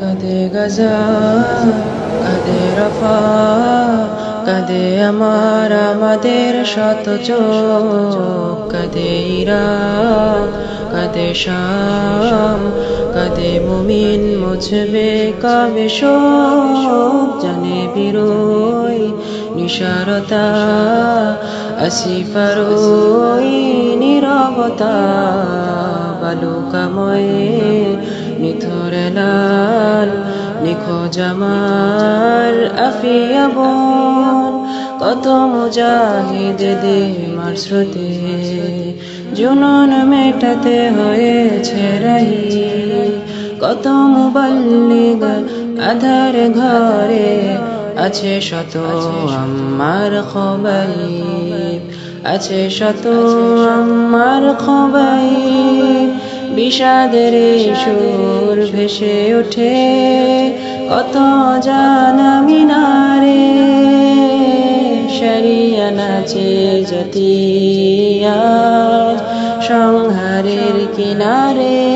কাঁদে গাজা, কাঁদে রফা, কাঁদে আমাদের শত চোখ, কাঁদে ইরাক, কাঁদে শাম, কাঁদে মুমিন মুছবে কবে শোক, জানে বিরোই নিসারতা, আসিফারোই নীরবতা, বালুকাময়ে নিথরে লাল নিখোঁজ আমার আফিয়া বোন, কত মুজাহিদ দেমার স্রোতে জুনুন মেটাতে হয়েছে রাহি, কত মুবাল্লিগ আধার ঘরে আছে শত আম্মার খবাইব, আছে শত আম্মার খবাইব, বিষাদের সুর ভেসে ওঠে কত জানা মিনারে, শরিয়া নাচে জাতি আজ সংহারের কিনারে।